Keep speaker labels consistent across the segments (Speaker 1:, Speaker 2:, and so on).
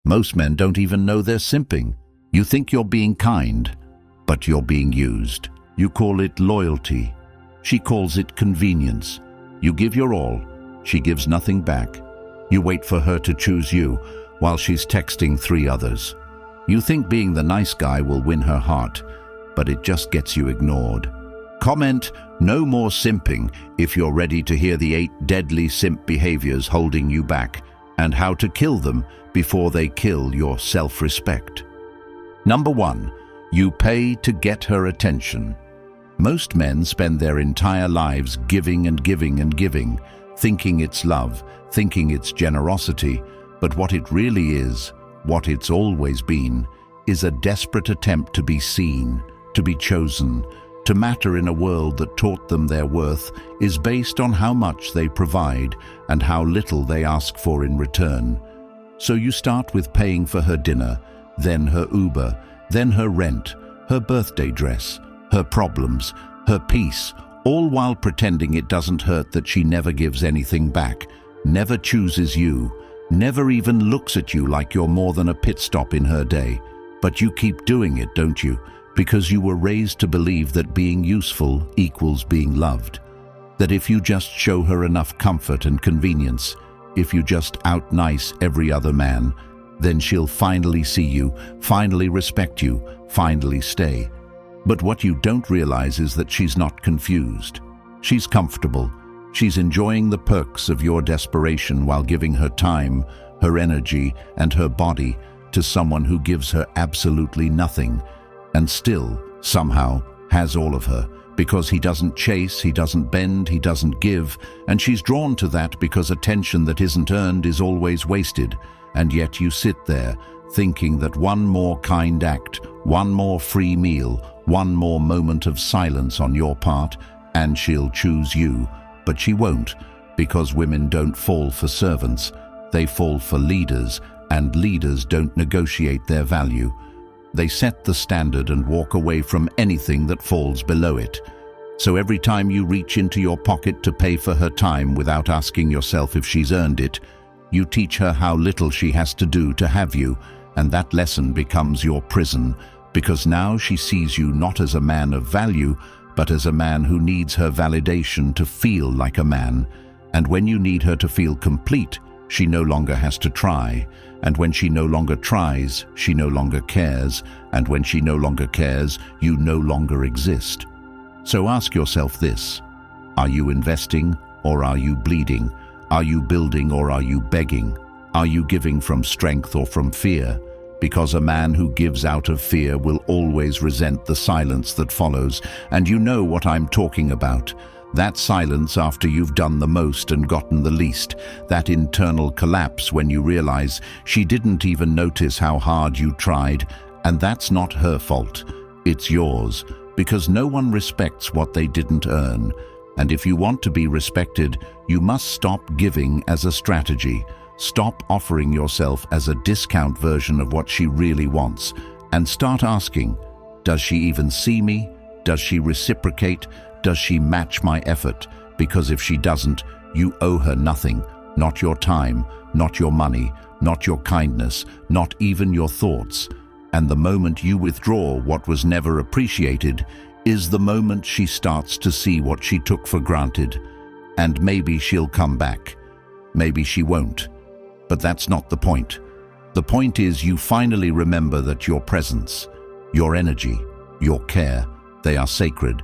Speaker 1: Most men don't even know they're simping. You think you're being kind, but you're being used. You call it loyalty. She calls it convenience. You give your all. She gives nothing back. You wait for her to choose you while she's texting 3 others. You think being the nice guy will win her heart, but it just gets you ignored. Comment, "No more simping," if you're ready to hear the 8 deadly simp behaviors holding you back and how to kill them before they kill your self-respect. Number 1. You pay to get her attention. Most men spend their entire lives giving and giving and giving, thinking it's love, thinking it's generosity, but what it really is, what it's always been, is a desperate attempt to be seen, to be chosen, to matter in a world that taught them their worth is based on how much they provide and how little they ask for in return. So you start with paying for her dinner, then her Uber, then her rent, her birthday dress, her problems, her peace, all while pretending it doesn't hurt that she never gives anything back, never chooses you, never even looks at you like you're more than a pit stop in her day. But you keep doing it, don't you? Because you were raised to believe that being useful equals being loved. That if you just show her enough comfort and convenience, if you just out-nice every other man, then she'll finally see you, finally respect you, finally stay. But what you don't realize is that she's not confused. She's comfortable. She's enjoying the perks of your desperation while giving her time, her energy, and her body to someone who gives her absolutely nothing, and still, somehow, has all of her, because he doesn't chase, he doesn't bend, he doesn't give, and she's drawn to that because attention that isn't earned is always wasted, and yet you sit there, thinking that one more kind act, one more free meal, one more moment of silence on your part, and she'll choose you. But she won't, because women don't fall for servants, they fall for leaders, and leaders don't negotiate their value. They set the standard and walk away from anything that falls below it. So every time you reach into your pocket to pay for her time without asking yourself if she's earned it, you teach her how little she has to do to have you, and that lesson becomes your prison, because now she sees you not as a man of value, but as a man who needs her validation to feel like a man. And when you need her to feel complete, she no longer has to try. And when she no longer tries, she no longer cares. And when she no longer cares, you no longer exist. So ask yourself this: are you investing or are you bleeding? Are you building or are you begging? Are you giving from strength or from fear? Because a man who gives out of fear will always resent the silence that follows, and you know what I'm talking about. That silence after you've done the most and gotten the least, that internal collapse when you realize she didn't even notice how hard you tried, and that's not her fault, it's yours, because no one respects what they didn't earn. And if you want to be respected, you must stop giving as a strategy. Stop offering yourself as a discount version of what she really wants, and start asking, does she even see me? Does she reciprocate? Does she match my effort? Because if she doesn't, you owe her nothing, not your time, not your money, not your kindness, not even your thoughts. And the moment you withdraw what was never appreciated is the moment she starts to see what she took for granted. And maybe she'll come back. Maybe she won't. But that's not the point. The point is you finally remember that your presence, your energy, your care, they are sacred.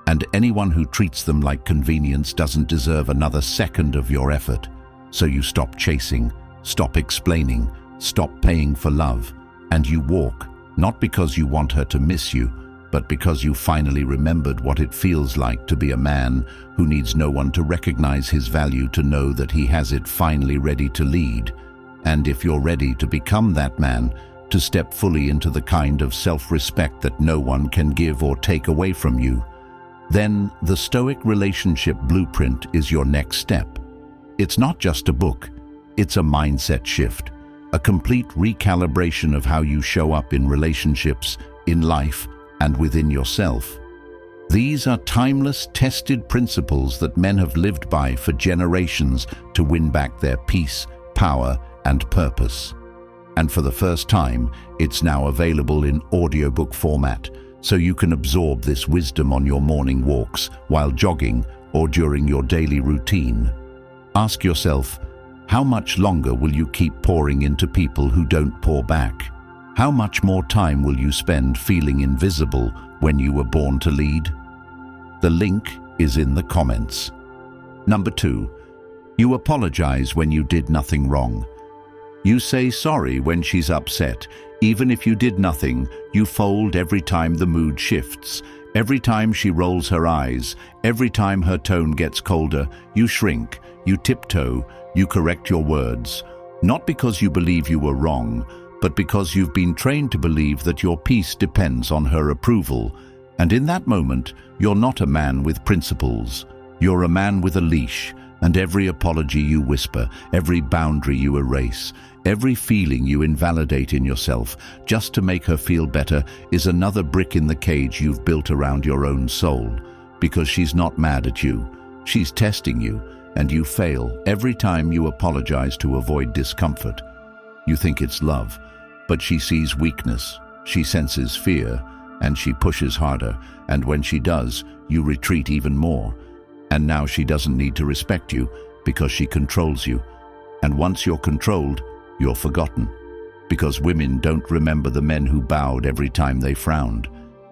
Speaker 1: And anyone who treats them like convenience doesn't deserve another second of your effort. So you stop chasing, stop explaining, stop paying for love, and you walk, not because you want her to miss you, but because you finally remembered what it feels like to be a man who needs no one to recognize his value to know that he has it finally ready to lead. And if you're ready to become that man, to step fully into the kind of self-respect that no one can give or take away from you, then the Stoic relationship blueprint is your next step. It's not just a book, it's a mindset shift, a complete recalibration of how you show up in relationships, in life, and within yourself. These are timeless, tested principles that men have lived by for generations to win back their peace, power, and purpose. And for the first time, it's now available in audiobook format, so you can absorb this wisdom on your morning walks, while jogging, or during your daily routine. Ask yourself, how much longer will you keep pouring into people who don't pour back? How much more time will you spend feeling invisible when you were born to lead? The link is in the comments. Number 2, you apologize when you did nothing wrong. You say sorry when she's upset. Even if you did nothing, you fold every time the mood shifts. Every time she rolls her eyes, every time her tone gets colder, you shrink, you tiptoe, you correct your words. Not because you believe you were wrong, but because you've been trained to believe that your peace depends on her approval. And in that moment, you're not a man with principles. You're a man with a leash, and every apology you whisper, every boundary you erase, every feeling you invalidate in yourself just to make her feel better is another brick in the cage you've built around your own soul. Because she's not mad at you, she's testing you, and you fail every time you apologize to avoid discomfort. You think it's love, but she sees weakness, she senses fear, and she pushes harder, and when she does, you retreat even more. And now she doesn't need to respect you because she controls you. And once you're controlled, you're forgotten. Because women don't remember the men who bowed every time they frowned.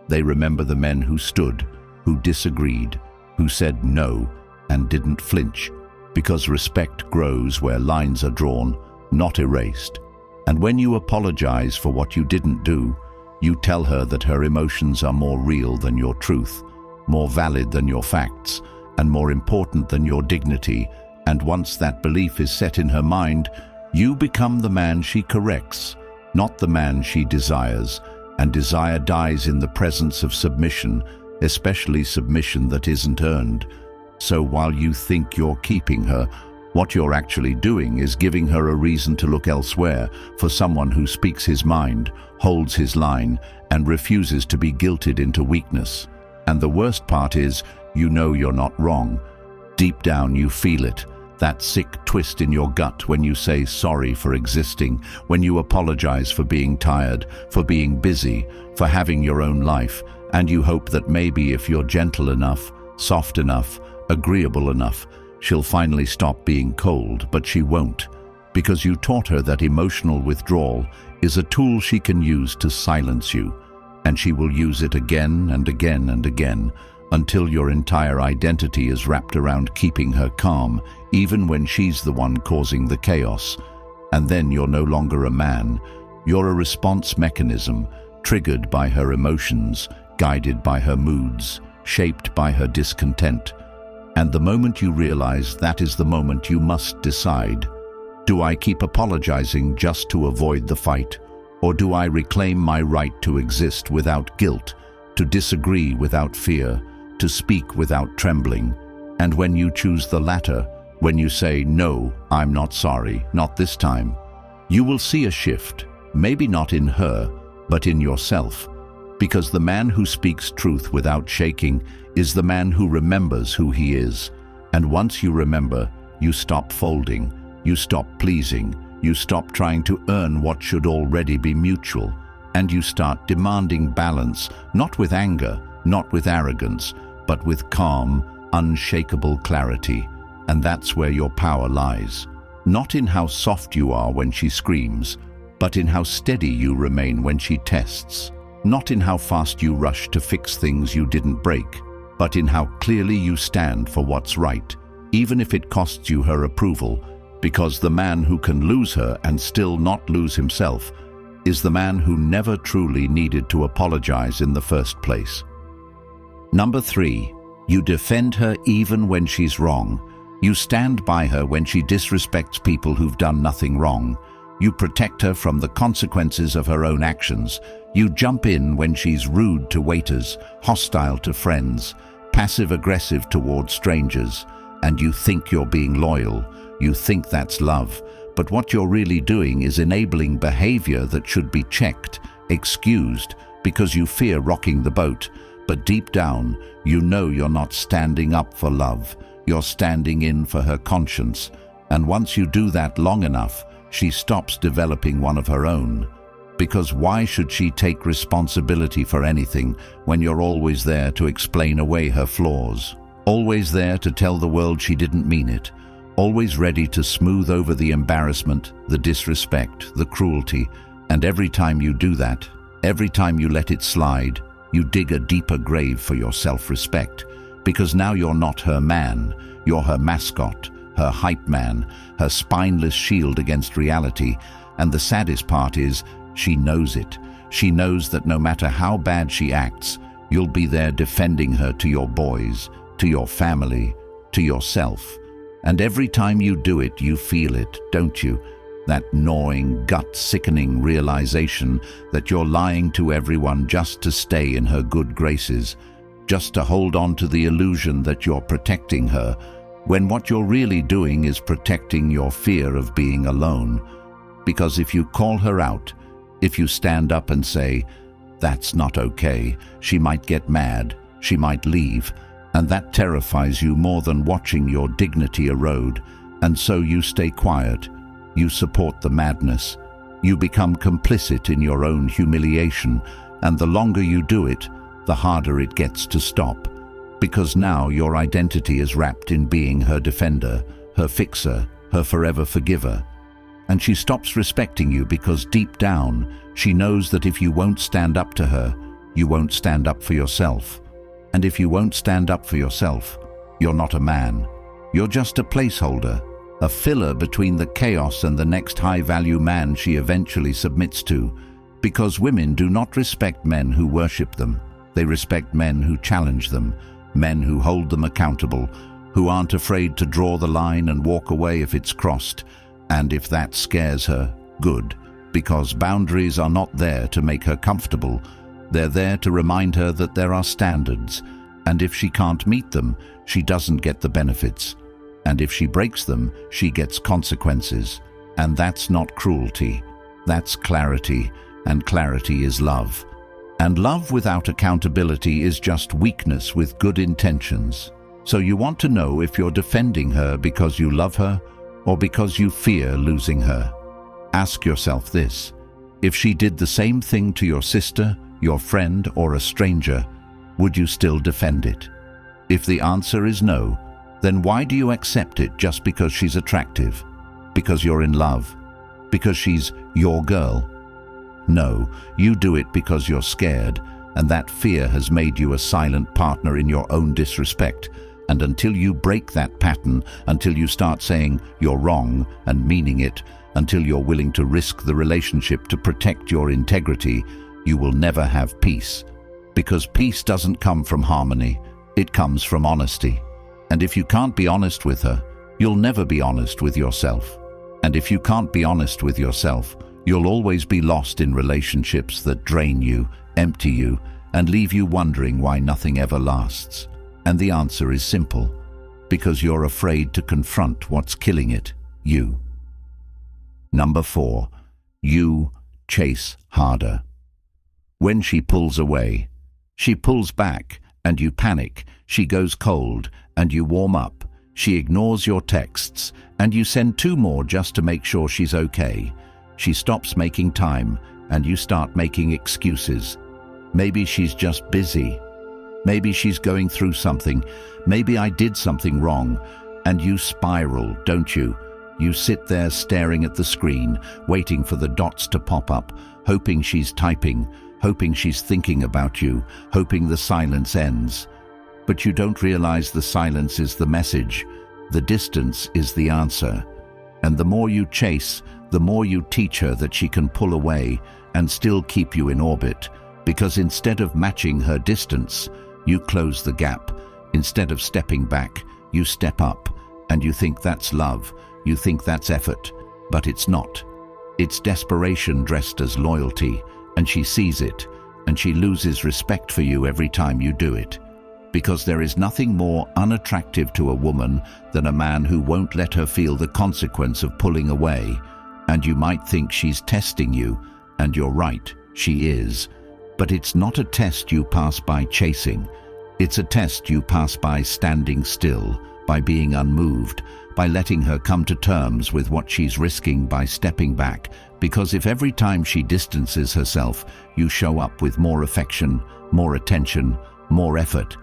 Speaker 1: They remember the men who stood, who disagreed, who said no and didn't flinch. Because respect grows where lines are drawn, not erased. And when you apologize for what you didn't do, you tell her that her emotions are more real than your truth, more valid than your facts, and more important than your dignity. And once that belief is set in her mind, you become the man she corrects, not the man she desires. And desire dies in the presence of submission, especially submission that isn't earned. So while you think you're keeping her, what you're actually doing is giving her a reason to look elsewhere, for someone who speaks his mind, holds his line, and refuses to be guilted into weakness. And the worst part is, you know you're not wrong. Deep down you feel it, that sick twist in your gut when you say sorry for existing, when you apologize for being tired, for being busy, for having your own life, and you hope that maybe if you're gentle enough, soft enough, agreeable enough, she'll finally stop being cold. But she won't, because you taught her that emotional withdrawal is a tool she can use to silence you, and she will use it again and again and again, until your entire identity is wrapped around keeping her calm, even when she's the one causing the chaos. And then you're no longer a man, you're a response mechanism, triggered by her emotions, guided by her moods, shaped by her discontent. And the moment you realize that is the moment you must decide. Do I keep apologizing just to avoid the fight? Or do I reclaim my right to exist without guilt, to disagree without fear, to speak without trembling? And when you choose the latter, when you say, no, I'm not sorry, not this time, you will see a shift, maybe not in her, but in yourself. Because the man who speaks truth without shaking is the man who remembers who he is. And once you remember, you stop folding, you stop pleasing, you stop trying to earn what should already be mutual, and you start demanding balance, not with anger, not with arrogance, but with calm, unshakable clarity. And that's where your power lies. Not in how soft you are when she screams, but in how steady you remain when she tests. Not in how fast you rush to fix things you didn't break, but in how clearly you stand for what's right, even if it costs you her approval. Because the man who can lose her and still not lose himself is the man who never truly needed to apologize in the first place. Number 3, you defend her even when she's wrong. You stand by her when she disrespects people who've done nothing wrong. You protect her from the consequences of her own actions. You jump in when she's rude to waiters, hostile to friends, passive-aggressive toward strangers, and you think you're being loyal. You think that's love, but what you're really doing is enabling behavior that should be checked, excused, because you fear rocking the boat. But deep down, you know you're not standing up for love. You're standing in for her conscience. And once you do that long enough, she stops developing one of her own. Because why should she take responsibility for anything when you're always there to explain away her flaws? Always there to tell the world she didn't mean it. Always ready to smooth over the embarrassment, the disrespect, the cruelty. And every time you do that, every time you let it slide, you dig a deeper grave for your self-respect. Because now you're not her man, you're her mascot, her hype man, her spineless shield against reality. And the saddest part is, she knows it. She knows that no matter how bad she acts, you'll be there defending her to your boys, to your family, to yourself. And every time you do it, you feel it, don't you? That gnawing, gut-sickening realization that you're lying to everyone just to stay in her good graces, just to hold on to the illusion that you're protecting her, when what you're really doing is protecting your fear of being alone. Because if you call her out, if you stand up and say, "That's not okay," she might get mad, she might leave, and that terrifies you more than watching your dignity erode. And so you stay quiet, you support the madness, you become complicit in your own humiliation, and the longer you do it, the harder it gets to stop. Because now your identity is wrapped in being her defender, her fixer, her forever forgiver. And she stops respecting you because deep down, she knows that if you won't stand up to her, you won't stand up for yourself. And if you won't stand up for yourself, you're not a man. You're just a placeholder, a filler between the chaos and the next high-value man she eventually submits to. Because women do not respect men who worship them. They respect men who challenge them, men who hold them accountable, who aren't afraid to draw the line and walk away if it's crossed. And if that scares her, good, because boundaries are not there to make her comfortable. They're there to remind her that there are standards, and if she can't meet them, she doesn't get the benefits. And if she breaks them, she gets consequences. And that's not cruelty, that's clarity, and clarity is love. And love without accountability is just weakness with good intentions. So you want to know if you're defending her because you love her, or because you fear losing her. Ask yourself this: if she did the same thing to your sister, your friend, or a stranger, would you still defend it? If the answer is no, then why do you accept it just because she's attractive? Because you're in love? Because she's your girl? No, you do it because you're scared, and that fear has made you a silent partner in your own disrespect. And until you break that pattern, until you start saying you're wrong and meaning it, until you're willing to risk the relationship to protect your integrity, you will never have peace. Because peace doesn't come from harmony, it comes from honesty. And if you can't be honest with her, you'll never be honest with yourself. And if you can't be honest with yourself, you'll always be lost in relationships that drain you, empty you, and leave you wondering why nothing ever lasts. And the answer is simple: because you're afraid to confront what's killing it, you. Number 4, you chase harder. When she pulls away, she pulls back, and you panic. She goes cold, and you warm up. She ignores your texts, and you send 2 more just to make sure she's okay. She stops making time, and you start making excuses. Maybe she's just busy. Maybe she's going through something. Maybe I did something wrong. And you spiral, don't you? You sit there staring at the screen, waiting for the dots to pop up, hoping she's typing, hoping she's thinking about you, hoping the silence ends. But you don't realize the silence is the message. The distance is the answer. And the more you chase, the more you teach her that she can pull away and still keep you in orbit. Because instead of matching her distance, you close the gap. Instead of stepping back, you step up. And you think that's love. You think that's effort. But it's not. It's desperation dressed as loyalty. And she sees it. And she loses respect for you every time you do it. Because there is nothing more unattractive to a woman than a man who won't let her feel the consequence of pulling away. And you might think she's testing you. And you're right, she is. But it's not a test you pass by chasing. It's a test you pass by standing still, by being unmoved, by letting her come to terms with what she's risking by stepping back. Because if every time she distances herself, you show up with more affection, more attention, more effort,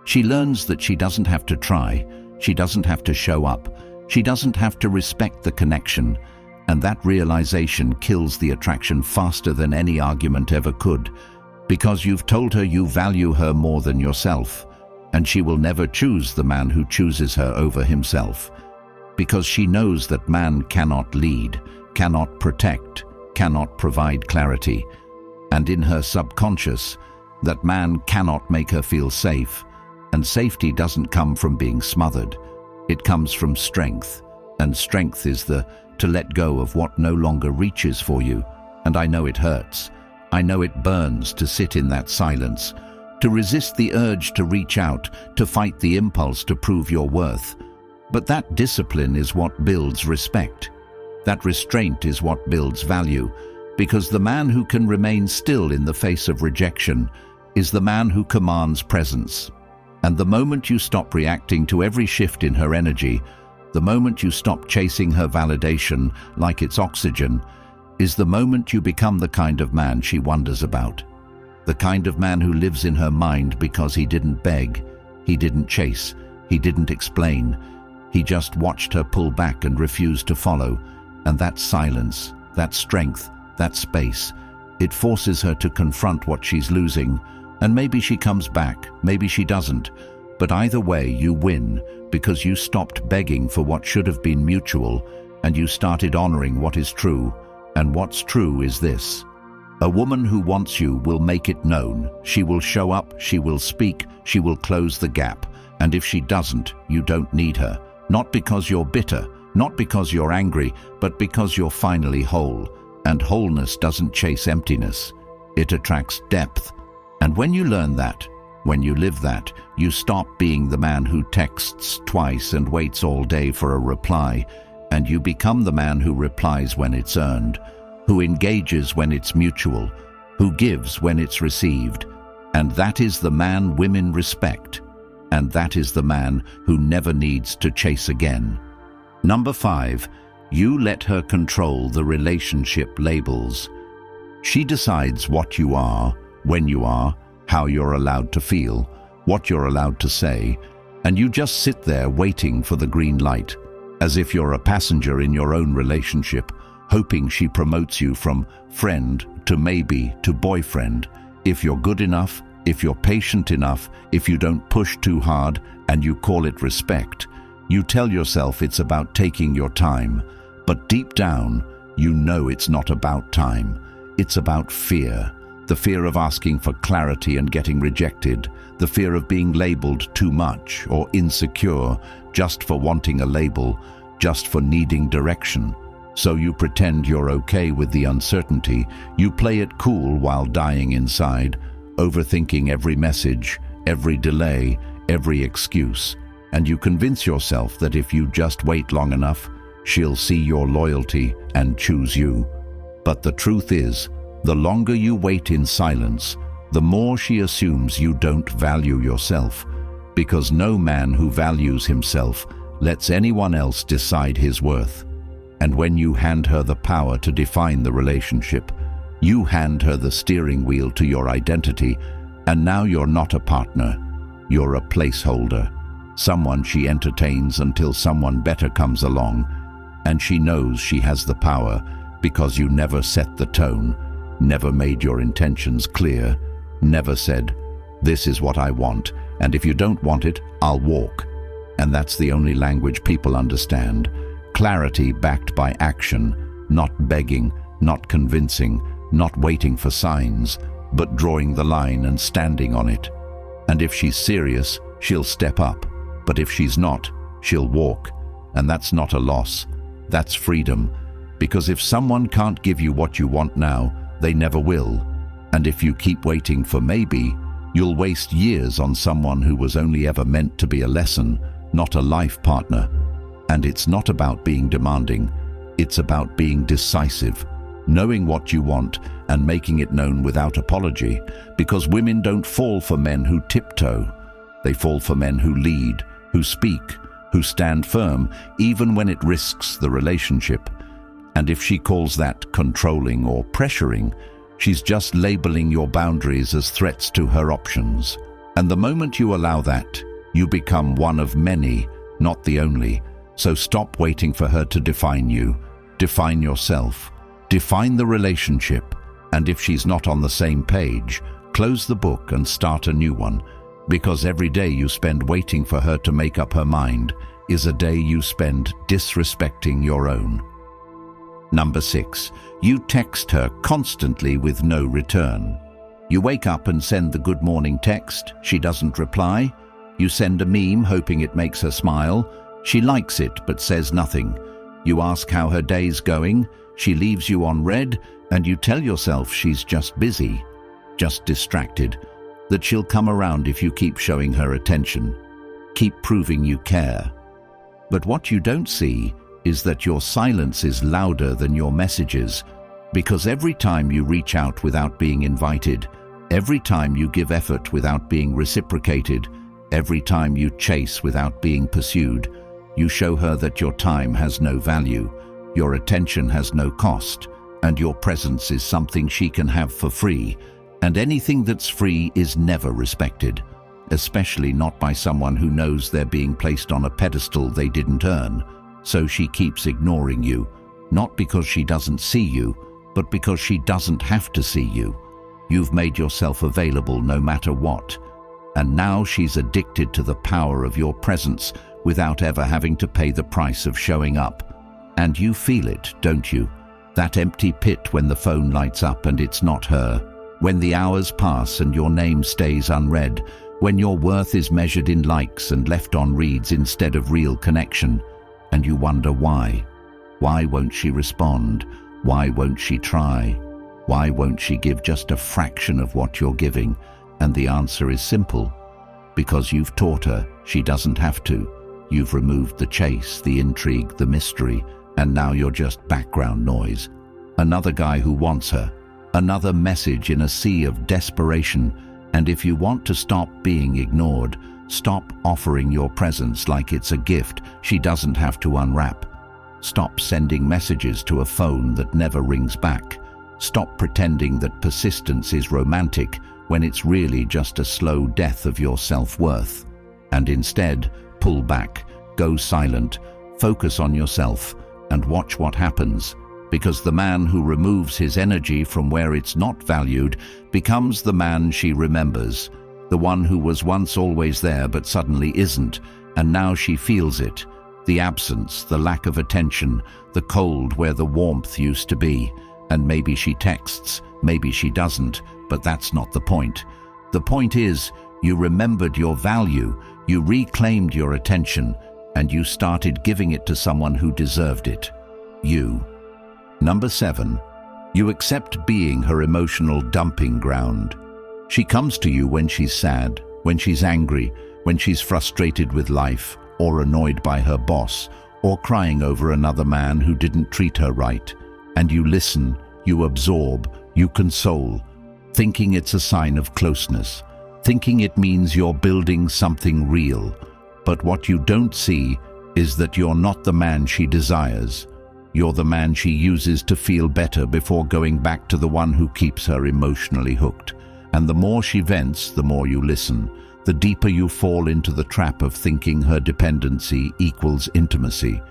Speaker 1: she learns that she doesn't have to try, she doesn't have to show up, she doesn't have to respect the connection, and that realization kills the attraction faster than any argument ever could, because you've told her you value her more than yourself, and she will never choose the man who chooses her over himself, because she knows that man cannot lead, cannot protect, cannot provide clarity, and in her subconscious, that man cannot make her feel safe, and safety doesn't come from being smothered. It comes from strength, and strength is to let go of what no longer reaches for you. And I know it hurts. I know it burns to sit in that silence, to resist the urge to reach out, to fight the impulse to prove your worth. But that discipline is what builds respect. That restraint is what builds value, because the man who can remain still in the face of rejection is the man who commands presence. And the moment you stop reacting to every shift in her energy, the moment you stop chasing her validation like it's oxygen, is the moment you become the kind of man she wonders about. The kind of man who lives in her mind because he didn't beg, he didn't chase, he didn't explain. He just watched her pull back and refused to follow. And that silence, that strength, that space, it forces her to confront what she's losing. And maybe she comes back, maybe she doesn't. But either way, you win, because you stopped begging for what should have been mutual, and you started honoring what is true. And what's true is this: a woman who wants you will make it known. She will show up, she will speak, she will close the gap. And if she doesn't, you don't need her. Not because you're bitter, not because you're angry, but because you're finally whole. And wholeness doesn't chase emptiness. It attracts depth. And when you learn that, when you live that, you stop being the man who texts twice and waits all day for a reply, and you become the man who replies when it's earned, who engages when it's mutual, who gives when it's received. And that is the man women respect. And that is the man who never needs to chase again. Number 5, you let her control the relationship labels. She decides what you are, when you are, how you're allowed to feel, what you're allowed to say, and you just sit there waiting for the green light, as if you're a passenger in your own relationship, hoping she promotes you from friend to maybe to boyfriend. If you're good enough, if you're patient enough, if you don't push too hard and you call it respect, you tell yourself it's about taking your time. But deep down, you know it's not about time. It's about fear. The fear of asking for clarity and getting rejected. The fear of being labeled too much or insecure just for wanting a label, just for needing direction. So you pretend you're okay with the uncertainty. You play it cool while dying inside, overthinking every message, every delay, every excuse. And you convince yourself that if you just wait long enough, she'll see your loyalty and choose you. But the truth is, the longer you wait in silence, the more she assumes you don't value yourself, because no man who values himself lets anyone else decide his worth. And when you hand her the power to define the relationship, you hand her the steering wheel to your identity, and now you're not a partner, you're a placeholder, someone she entertains until someone better comes along. And she knows she has the power because you never set the tone, never made your intentions clear, never said, "This is what I want, and if you don't want it, I'll walk." And that's the only language people understand. Clarity backed by action, not begging, not convincing, not waiting for signs, but drawing the line and standing on it. And if she's serious, she'll step up. But if she's not, she'll walk. And that's not a loss. That's freedom. Because if someone can't give you what you want now, they never will. And if you keep waiting for maybe, you'll waste years on someone who was only ever meant to be a lesson, not a life partner. And it's not about being demanding. It's about being decisive, knowing what you want and making it known without apology. Because women don't fall for men who tiptoe. They fall for men who lead, who speak, who stand firm even when it risks the relationship. And if she calls that controlling or pressuring, she's just labeling your boundaries as threats to her options. And the moment you allow that, you become one of many, not the only. So stop waiting for her to define you. Define yourself. Define the relationship. And if she's not on the same page, close the book and start a new one. Because every day you spend waiting for her to make up her mind is a day you spend disrespecting your own. Number 6. You text her constantly with no return. You wake up and send the good morning text. She doesn't reply. You send a meme hoping it makes her smile. She likes it but says nothing. You ask how her day's going. She leaves you on read, and you tell yourself she's just busy, just distracted, that she'll come around if you keep showing her attention, keep proving you care. But what you don't see is that your silence is louder than your messages, because every time you reach out without being invited, every time you give effort without being reciprocated, every time you chase without being pursued, you show her that your time has no value, your attention has no cost, and your presence is something she can have for free, and anything that's free is never respected, especially not by someone who knows they're being placed on a pedestal they didn't earn. So she keeps ignoring you, not because she doesn't see you, but because she doesn't have to see you. You've made yourself available no matter what, and now she's addicted to the power of your presence without ever having to pay the price of showing up. And you feel it, don't you? That empty pit when the phone lights up and it's not her, when the hours pass and your name stays unread, when your worth is measured in likes and left on reads instead of real connection. And you wonder why. Why won't she respond? Why won't she try? Why won't she give just a fraction of what you're giving? And the answer is simple. Because you've taught her she doesn't have to. You've removed the chase, the intrigue, the mystery, and now you're just background noise. Another guy who wants her. Another message in a sea of desperation. And if you want to stop being ignored, stop offering your presence like it's a gift she doesn't have to unwrap. Stop sending messages to a phone that never rings back. Stop pretending that persistence is romantic when it's really just a slow death of your self-worth. And instead, pull back, go silent, focus on yourself, and watch what happens. Because the man who removes his energy from where it's not valued becomes the man she remembers. The one who was once always there but suddenly isn't, and now she feels it. The absence, the lack of attention, the cold where the warmth used to be. And maybe she texts, maybe she doesn't, but that's not the point. The point is, you remembered your value, you reclaimed your attention, and you started giving it to someone who deserved it. You. Number 7. You accept being her emotional dumping ground. She comes to you when she's sad, when she's angry, when she's frustrated with life, or annoyed by her boss, or crying over another man who didn't treat her right. And you listen, you absorb, you console, thinking it's a sign of closeness, thinking it means you're building something real. But what you don't see is that you're not the man she desires. You're the man she uses to feel better before going back to the one who keeps her emotionally hooked. And the more she vents, the more you listen, the deeper you fall into the trap of thinking her dependency equals intimacy.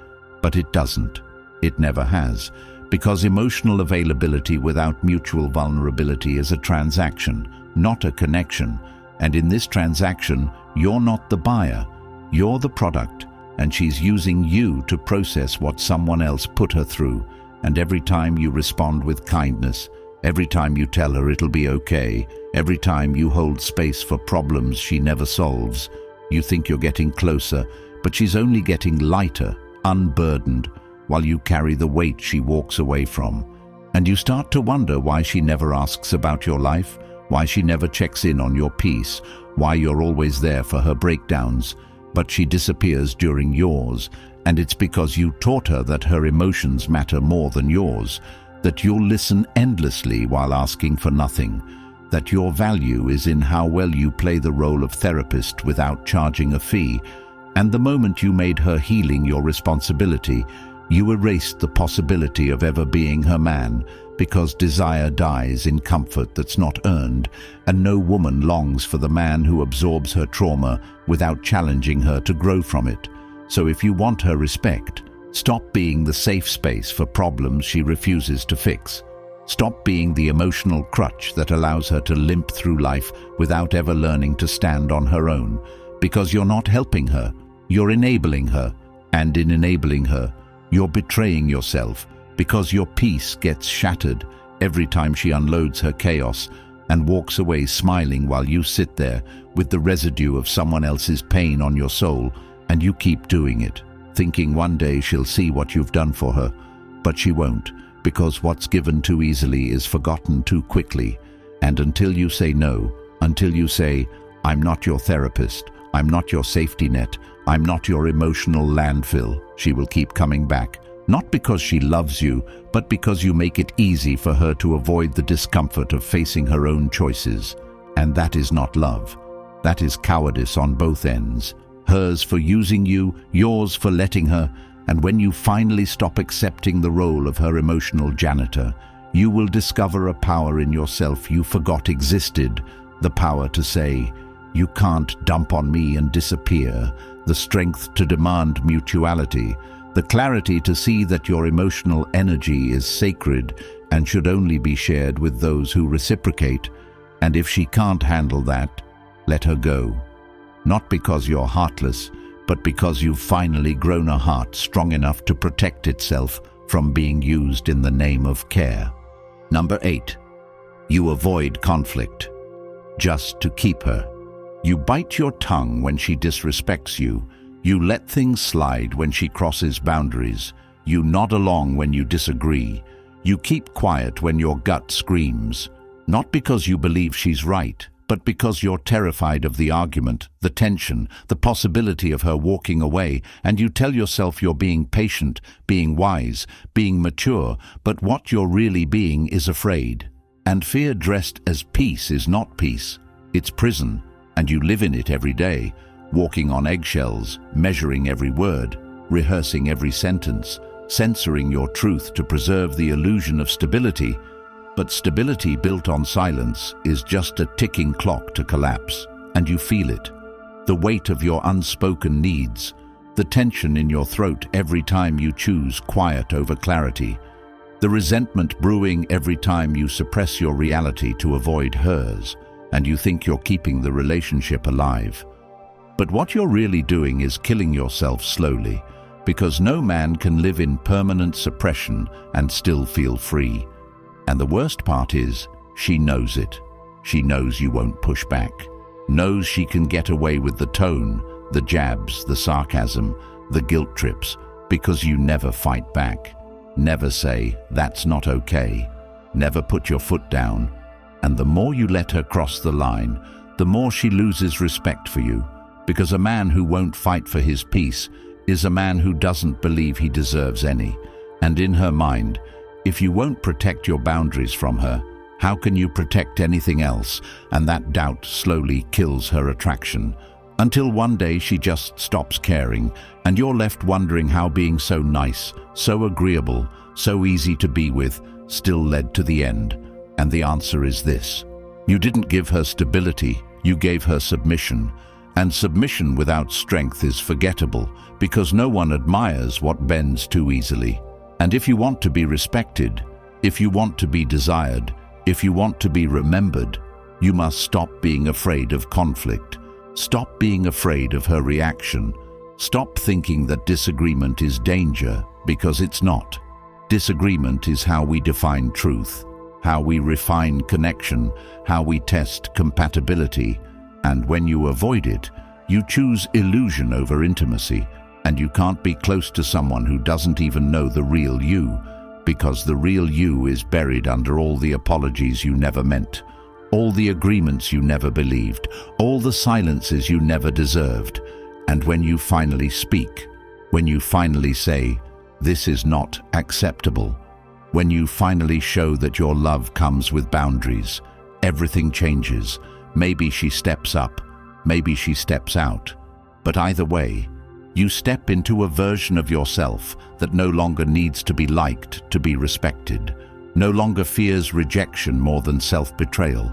Speaker 1: But it doesn't. It never has. Because emotional availability without mutual vulnerability is a transaction, not a connection. And in this transaction, you're not the buyer, you're the product, and she's using you to process what someone else put her through. And every time you respond with kindness, every time you tell her it'll be okay, every time you hold space for problems she never solves, you think you're getting closer, but she's only getting lighter, unburdened, while you carry the weight she walks away from. And you start to wonder why she never asks about your life, why she never checks in on your peace, why you're always there for her breakdowns, but she disappears during yours. And it's because you taught her that her emotions matter more than yours, that you'll listen endlessly while asking for nothing, that your value is in how well you play the role of therapist without charging a fee, And the moment you made her healing your responsibility, you erased the possibility of ever being her man, because desire dies in comfort that's not earned, and no woman longs for the man who absorbs her trauma without challenging her to grow from it. So if you want her respect, stop being the safe space for problems she refuses to fix. Stop being the emotional crutch that allows her to limp through life without ever learning to stand on her own, because you're not helping her, you're enabling her, and in enabling her, you're betraying yourself, because your peace gets shattered every time she unloads her chaos and walks away smiling while you sit there with the residue of someone else's pain on your soul, and you keep doing it, thinking one day she'll see what you've done for her. But she won't, because what's given too easily is forgotten too quickly. And until you say no, until you say, "I'm not your therapist, I'm not your safety net, I'm not your emotional landfill," she will keep coming back. Not because she loves you, but because you make it easy for her to avoid the discomfort of facing her own choices. And that is not love. That is cowardice on both ends. Hers for using you, yours for letting her. And when you finally stop accepting the role of her emotional janitor, you will discover a power in yourself you forgot existed. The power to say, "You can't dump on me and disappear." The strength to demand mutuality. The clarity to see that your emotional energy is sacred and should only be shared with those who reciprocate. And if she can't handle that, let her go. Not because you're heartless, but because you've finally grown a heart strong enough to protect itself from being used in the name of care. Number 8. You avoid conflict just to keep her. You bite your tongue when she disrespects you. You let things slide when she crosses boundaries. You nod along when you disagree. You keep quiet when your gut screams. Not because you believe she's right, but because you're terrified of the argument, the tension, the possibility of her walking away, and you tell yourself you're being patient, being wise, being mature, but what you're really being is afraid. And fear dressed as peace is not peace. It's prison, and you live in it every day, walking on eggshells, measuring every word, rehearsing every sentence, censoring your truth to preserve the illusion of stability. But stability built on silence is just a ticking clock to collapse, and you feel it. The weight of your unspoken needs, the tension in your throat every time you choose quiet over clarity, the resentment brewing every time you suppress your reality to avoid hers, and you think you're keeping the relationship alive. But what you're really doing is killing yourself slowly, because no man can live in permanent suppression and still feel free. And the worst part is, she knows it. She knows you won't push back, knows she can get away with the tone, the jabs, the sarcasm, the guilt trips, because you never fight back. Never say, "That's not okay." Never put your foot down. And the more you let her cross the line, the more she loses respect for you. Because a man who won't fight for his peace is a man who doesn't believe he deserves any. And in her mind, if you won't protect your boundaries from her, how can you protect anything else? And that doubt slowly kills her attraction. Until one day she just stops caring, and you're left wondering how being so nice, so agreeable, so easy to be with, still led to the end. And the answer is this: you didn't give her stability, you gave her submission. And submission without strength is forgettable, because no one admires what bends too easily. And if you want to be respected, if you want to be desired, if you want to be remembered, you must stop being afraid of conflict. Stop being afraid of her reaction. Stop thinking that disagreement is danger, because it's not. Disagreement is how we define truth, how we refine connection, how we test compatibility. And when you avoid it, you choose illusion over intimacy, and you can't be close to someone who doesn't even know the real you, because the real you is buried under all the apologies you never meant, all the agreements you never believed, all the silences you never deserved. And when you finally speak, when you finally say, "This is not acceptable," when you finally show that your love comes with boundaries, everything changes. Maybe she steps up, maybe she steps out, but either way, You step into a version of yourself that no longer needs to be liked to be respected, no longer fears rejection more than self-betrayal,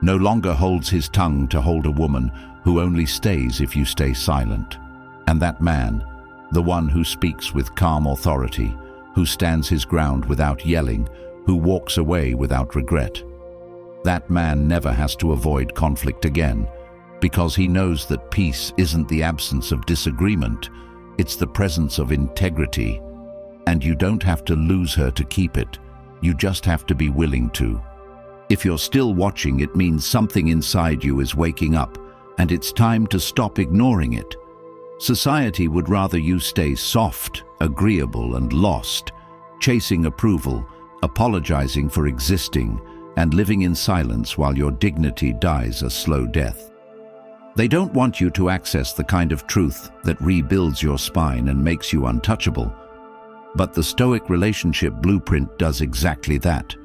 Speaker 1: no longer holds his tongue to hold a woman who only stays if you stay silent. And that man, the one who speaks with calm authority, who stands his ground without yelling, who walks away without regret, that man never has to avoid conflict again, because he knows that peace isn't the absence of disagreement, it's the presence of integrity. And you don't have to lose her to keep it, you just have to be willing to. If you're still watching, it means something inside you is waking up, and it's time to stop ignoring it. Society would rather you stay soft, agreeable, and lost, chasing approval, apologizing for existing, and living in silence while your dignity dies a slow death. They don't want you to access the kind of truth that rebuilds your spine and makes you untouchable. But the Stoic relationship blueprint does exactly that.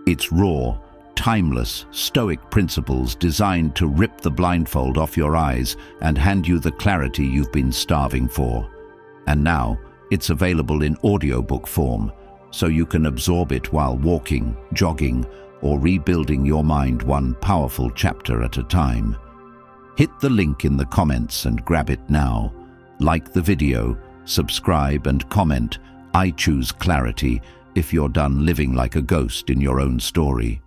Speaker 1: It's raw, timeless, Stoic principles designed to rip the blindfold off your eyes and hand you the clarity you've been starving for. And now, it's available in audiobook form, so you can absorb it while walking, jogging, or rebuilding your mind one powerful chapter at a time. Hit the link in the comments and grab it now. Like the video, subscribe and comment. I choose clarity if you're done living like a ghost in your own story.